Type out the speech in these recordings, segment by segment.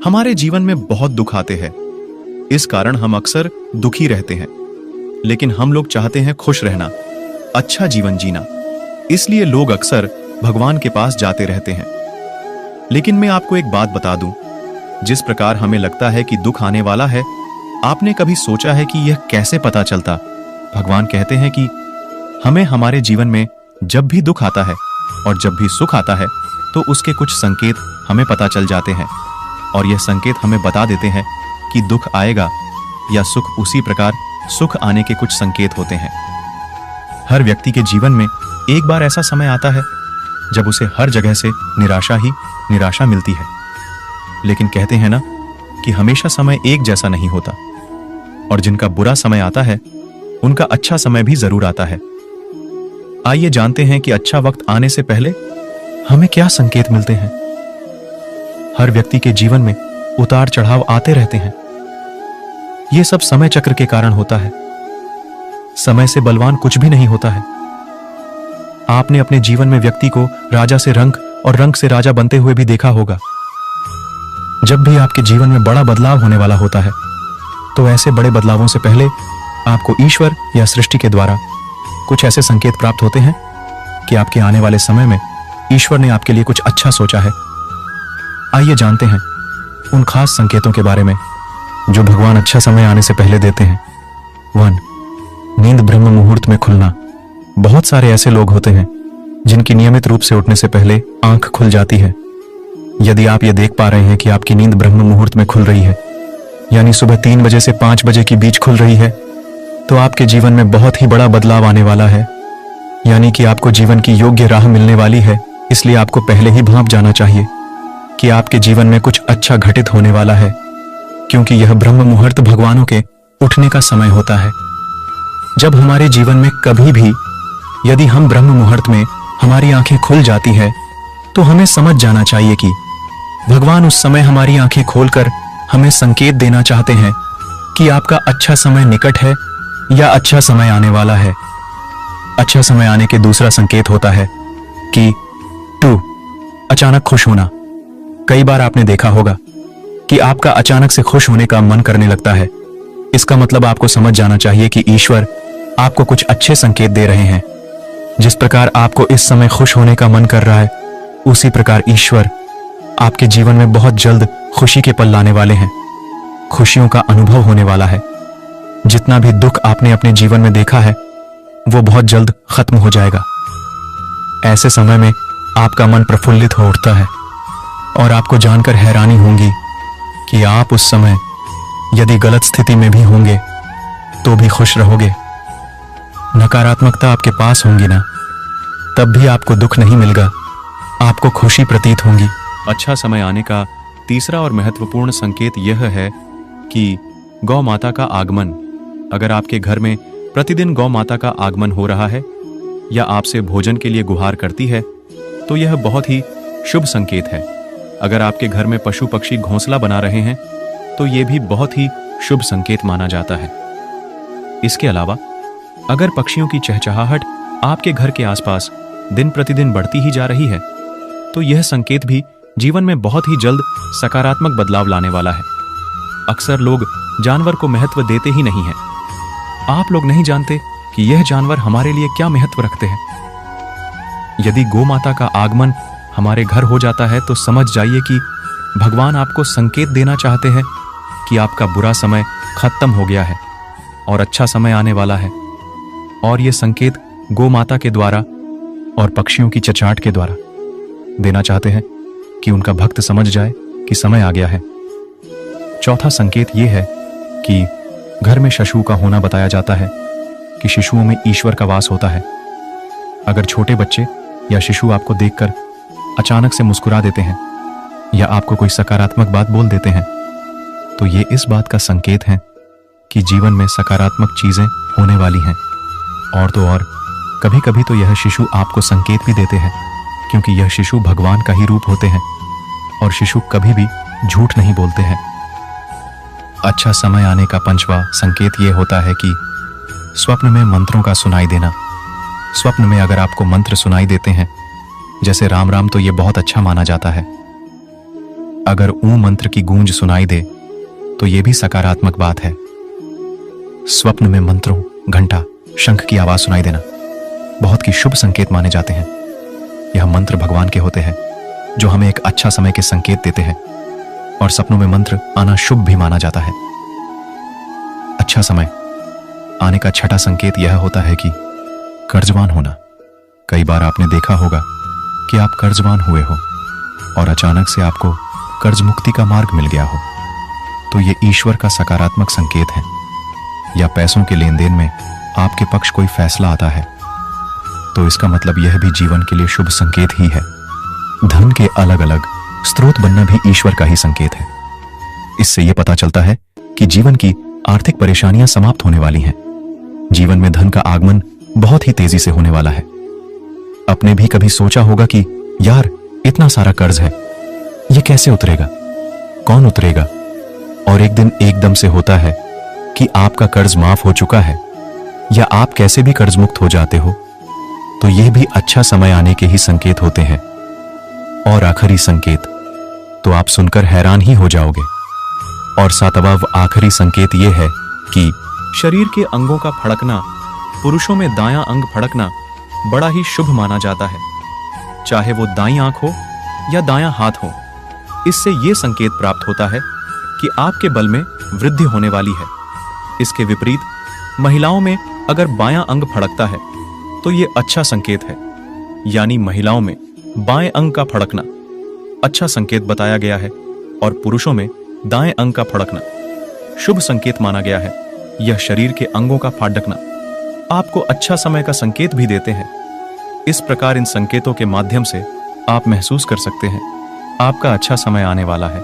हमारे जीवन में बहुत दुख आते हैं। इस कारण हम अक्सर दुखी रहते हैं। लेकिन हम लोग चाहते हैं खुश रहना, अच्छा जीवन जीना। इसलिए लोग अक्सर भगवान के पास जाते रहते हैं। लेकिन मैं आपको एक बात बता दूं, जिस प्रकार हमें लगता है कि दुख आने वाला है, आपने कभी सोचा है कि यह कैसे पता चलता? भगवान कहते हैं कि हमें हमारे जीवन में जब भी दुख आता है और जब भी सुख आता है तो उसके कुछ संकेत हमें पता चल जाते हैं, और यह संकेत हमें बता देते हैं कि दुख आएगा या सुख। उसी प्रकार सुख आने के कुछ संकेत होते हैं। हर व्यक्ति के जीवन में एक बार ऐसा समय आता है जब उसे हर जगह से निराशा ही निराशा मिलती है। लेकिन कहते हैं ना कि हमेशा समय एक जैसा नहीं होता, और जिनका बुरा समय आता है उनका अच्छा समय भी जरूर आता है। आइए जानते हैं कि अच्छा वक्त आने से पहले हमें क्या संकेत मिलते हैं। हर व्यक्ति के जीवन में उतार चढ़ाव आते रहते हैं। यह सब समय चक्र के कारण होता है। समय से बलवान कुछ भी नहीं होता है। आपने अपने जीवन में व्यक्ति को राजा से रंक और रंक से राजा बनते हुए भी देखा होगा। जब भी आपके जीवन में बड़ा बदलाव होने वाला होता है तो ऐसे बड़े बदलावों से पहले आपको ईश्वर या सृष्टि के द्वारा कुछ ऐसे संकेत प्राप्त होते हैं कि आपके आने वाले समय में ईश्वर ने आपके लिए कुछ अच्छा सोचा है। आइए जानते हैं उन खास संकेतों के बारे में जो भगवान अच्छा समय आने से पहले देते हैं। 1. नींद ब्रह्म मुहूर्त में खुलना। बहुत सारे ऐसे लोग होते हैं जिनकी नियमित रूप से उठने से पहले आंख खुल जाती है। यदि आप ये देख पा रहे हैं कि आपकी नींद ब्रह्म मुहूर्त में खुल रही है, यानी सुबह 3 बजे से 5 बजे के बीच खुल रही है, तो आपके जीवन में बहुत ही बड़ा बदलाव आने वाला है। यानी कि आपको जीवन की योग्य राह मिलने वाली है। इसलिए आपको पहले ही भांप जाना चाहिए कि आपके जीवन में कुछ अच्छा घटित होने वाला है, क्योंकि यह ब्रह्म मुहूर्त भगवानों के उठने का समय होता है। जब हमारे जीवन में कभी भी यदि हम ब्रह्म मुहूर्त में हमारी आंखें खुल जाती है तो हमें समझ जाना चाहिए कि भगवान उस समय हमारी आंखें खोलकर हमें संकेत देना चाहते हैं कि आपका अच्छा समय निकट है या अच्छा समय आने वाला है। अच्छा समय आने के दूसरा संकेत होता है कि 2. अचानक खुश होना। कई बार आपने देखा होगा कि आपका अचानक से खुश होने का मन करने लगता है। इसका मतलब आपको समझ जाना चाहिए कि ईश्वर आपको कुछ अच्छे संकेत दे रहे हैं। जिस प्रकार आपको इस समय खुश होने का मन कर रहा है, उसी प्रकार ईश्वर आपके जीवन में बहुत जल्द खुशी के पल लाने वाले हैं। खुशियों का अनुभव होने वाला है। जितना भी दुख आपने अपने जीवन में देखा है वो बहुत जल्द खत्म हो जाएगा। ऐसे समय में आपका मन प्रफुल्लित हो उठता है और आपको जानकर हैरानी होगी कि आप उस समय यदि गलत स्थिति में भी होंगे तो भी खुश रहोगे। नकारात्मकता आपके पास होंगी ना, तब भी आपको दुख नहीं मिलेगा, आपको खुशी प्रतीत होगी। अच्छा समय आने का तीसरा और महत्वपूर्ण संकेत यह है कि गौ माता का आगमन। अगर आपके घर में प्रतिदिन गौ माता का आगमन हो रहा है या आपसे भोजन के लिए गुहार करती है तो यह बहुत ही शुभ संकेत है। अगर आपके घर में पशु पक्षी घोंसला बना रहे हैं तो यह भी बहुत ही शुभ संकेत माना जाता है। इसके अलावा अगर पक्षियों की चहचहाहट आपके घर के आसपास दिन प्रतिदिन बढ़ती ही जा रही है तो यह संकेत भी जीवन में बहुत ही जल्द सकारात्मक बदलाव लाने वाला है। अक्सर लोग जानवर को महत्व देते ही नहीं हैं। आप लोग नहीं जानते कि यह जानवर हमारे लिए क्या महत्व रखते हैं। यदि गौ माता का आगमन हमारे घर हो जाता है तो समझ जाइए कि भगवान आपको संकेत देना चाहते हैं कि आपका बुरा समय खत्म हो गया है और अच्छा समय आने वाला है। और यह संकेत गौ माता के द्वारा और पक्षियों की चहचहाहट के द्वारा देना चाहते हैं कि उनका भक्त समझ जाए कि समय आ गया है। चौथा संकेत यह है कि घर में शिशु का होना बताया जाता है कि शिशुओं में ईश्वर का वास होता है। अगर छोटे बच्चे या शिशु आपको देखकर अचानक से मुस्कुरा देते हैं या आपको कोई सकारात्मक बात बोल देते हैं तो ये इस बात का संकेत है कि जीवन में सकारात्मक चीजें होने वाली हैं। और तो और कभी कभी तो यह शिशु आपको संकेत भी देते हैं, क्योंकि यह शिशु भगवान का ही रूप होते हैं और शिशु कभी भी झूठ नहीं बोलते हैं। अच्छा समय आने का पंचवा संकेत यह होता है कि स्वप्न में मंत्रों का सुनाई देना। स्वप्न में अगर आपको मंत्र सुनाई देते हैं जैसे राम राम, तो यह बहुत अच्छा माना जाता है। अगर ऊ मंत्र की गूंज सुनाई दे तो यह भी सकारात्मक बात है। स्वप्न में मंत्रों, घंटा, शंख की आवाज सुनाई देना बहुत ही शुभ संकेत माने जाते हैं। यह मंत्र भगवान के होते हैं जो हमें एक अच्छा समय के संकेत देते हैं, और सपनों में मंत्र आना शुभ भी माना जाता है। अच्छा समय आने का छठा संकेत यह होता है कि कर्जवान होना। कई बार आपने देखा होगा कि आप कर्जवान हुए हो और अचानक से आपको कर्ज मुक्ति का मार्ग मिल गया हो, तो यह ईश्वर का सकारात्मक संकेत है। या पैसों के लेन देन में आपके पक्ष कोई फैसला आता है तो इसका मतलब यह भी जीवन के लिए शुभ संकेत ही है। धन के अलग अलग स्रोत बनना भी ईश्वर का ही संकेत है। इससे यह पता चलता है कि जीवन की आर्थिक परेशानियां समाप्त होने वाली हैं। जीवन में धन का आगमन बहुत ही तेजी से होने वाला है। आपने भी कभी सोचा होगा कि यार, इतना सारा कर्ज है, यह कैसे उतरेगा, कौन उतरेगा? और एक दिन एकदम से होता है कि आपका कर्ज माफ हो चुका है, या आप कैसे भी कर्ज मुक्त हो जाते हो। तो यह भी अच्छा समय आने के ही संकेत होते हैं। और आखिरी संकेत तो आप सुनकर हैरान ही हो जाओगे। और सातवां आखिरी संकेत यह है कि शरीर के अंगों का फड़कना, पुरुषों में दायां अंग फड़कना बड़ा ही शुभ माना जाता है, चाहे वो दाईं आंख हो या दायां हाथ हो। इससे यह संकेत प्राप्त होता है कि आपके बल में वृद्धि होने वाली है। इसके विपरीत महिलाओं में अगर बायां अंग फड़कता है तो यह अच्छा संकेत है, यानी महिलाओं में बाएं अंग का फड़कना अच्छा संकेत बताया गया है, और पुरुषों में दाएं अंग का फड़कना शुभ संकेत माना गया है। यह शरीर के अंगों का फाड़कना आपको अच्छा समय का संकेत भी देते हैं। इस प्रकार इन संकेतों के माध्यम से आप महसूस कर सकते हैं आपका अच्छा समय आने वाला है।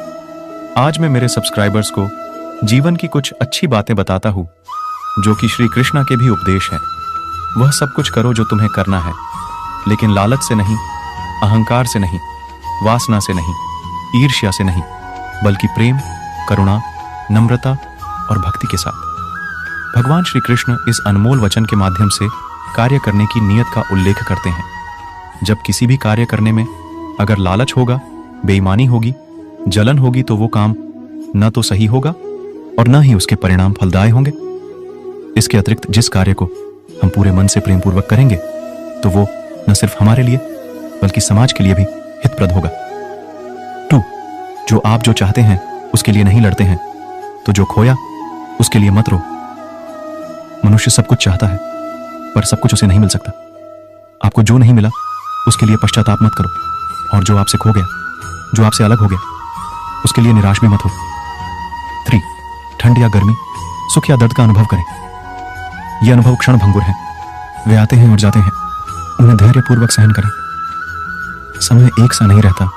आज मैं मेरे सब्सक्राइबर्स को जीवन की कुछ अच्छी बातें बताता हूं जो कि श्री कृष्णा के भी उपदेश हैं। वह सब कुछ करो जो तुम्हें करना है, लेकिन लालच से नहीं, अहंकार से नहीं, वासना से नहीं, ईर्ष्या से नहीं, बल्कि प्रेम, करुणा, नम्रता और भक्ति के साथ। भगवान श्री कृष्ण इस अनमोल वचन के माध्यम से कार्य करने की नियत का उल्लेख करते हैं। जब किसी भी कार्य करने में अगर लालच होगा, बेईमानी होगी, जलन होगी, तो वो काम न तो सही होगा और न ही उसके परिणाम फलदायी होंगे। इसके अतिरिक्त जिस कार्य को हम पूरे मन से प्रेम पूर्वक करेंगे तो वो न सिर्फ हमारे लिए बल्कि समाज के लिए भी हितप्रद होगा। 2. जो आप जो चाहते हैं उसके लिए नहीं लड़ते हैं, तो जो खोया उसके लिए मत रो। मनुष्य सब कुछ चाहता है पर सब कुछ उसे नहीं मिल सकता। आपको जो नहीं मिला उसके लिए पश्चाताप मत करो, और जो आपसे खो गया, जो आपसे अलग हो गया, उसके लिए निराश भी मत हो। 3. ठंड या गर्मी, सुख या दर्द का अनुभव करें। ये अनुभव क्षण भंगुर है, वे आते हैं और जाते हैं, उन्हें धैर्यपूर्वक सहन करें। समय एक सा नहीं रहता।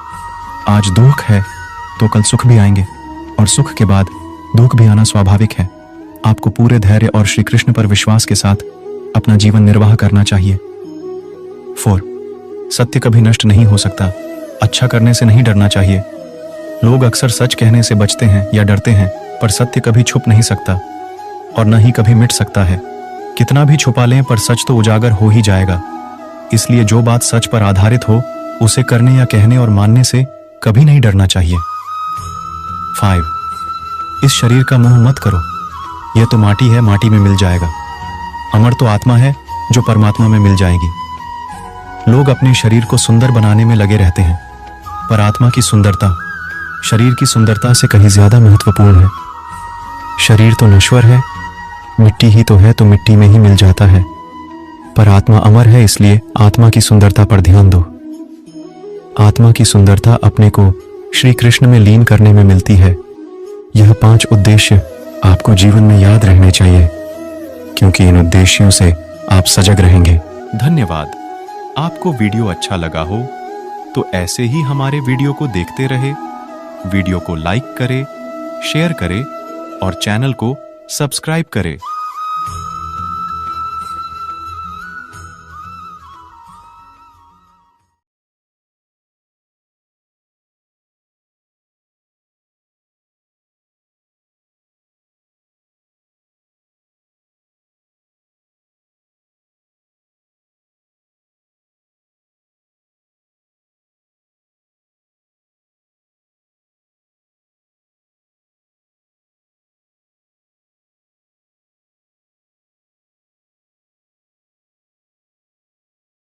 आज दुख है तो कल सुख भी आएंगे, और सुख के बाद दुख भी आना स्वाभाविक है। आपको पूरे धैर्य और श्री कृष्ण पर विश्वास के साथ अपना जीवन निर्वाह करना चाहिए। 4. सत्य कभी नष्ट नहीं हो सकता। अच्छा करने से नहीं डरना चाहिए। लोग अक्सर सच कहने से बचते हैं या डरते हैं, पर सत्य कभी छुप नहीं सकता और न ही कभी मिट सकता है। कितना भी छुपा लें पर सच तो उजागर हो ही जाएगा। इसलिए जो बात सच पर आधारित हो उसे करने या कहने और मानने से कभी नहीं डरना चाहिए। 5. इस शरीर का मोह मत करो। यह तो माटी है, माटी में मिल जाएगा। अमर तो आत्मा है जो परमात्मा में मिल जाएगी। लोग अपने शरीर को सुंदर बनाने में लगे रहते हैं, पर आत्मा की सुंदरता शरीर की सुंदरता से कहीं ज्यादा महत्वपूर्ण है। शरीर तो नश्वर है, मिट्टी ही तो है, तो मिट्टी में ही मिल जाता है, पर आत्मा अमर है। इसलिए आत्मा की सुंदरता पर ध्यान दो। आत्मा की सुंदरता अपने को श्री कृष्ण में लीन करने में मिलती है। यह 5 उद्देश्य आपको जीवन में याद रहने चाहिए, क्योंकि इन उद्देश्यों से आप सजग रहेंगे। धन्यवाद। आपको वीडियो अच्छा लगा हो तो ऐसे ही हमारे वीडियो को देखते रहे। वीडियो को लाइक करें, शेयर करें और चैनल को सब्सक्राइब करें।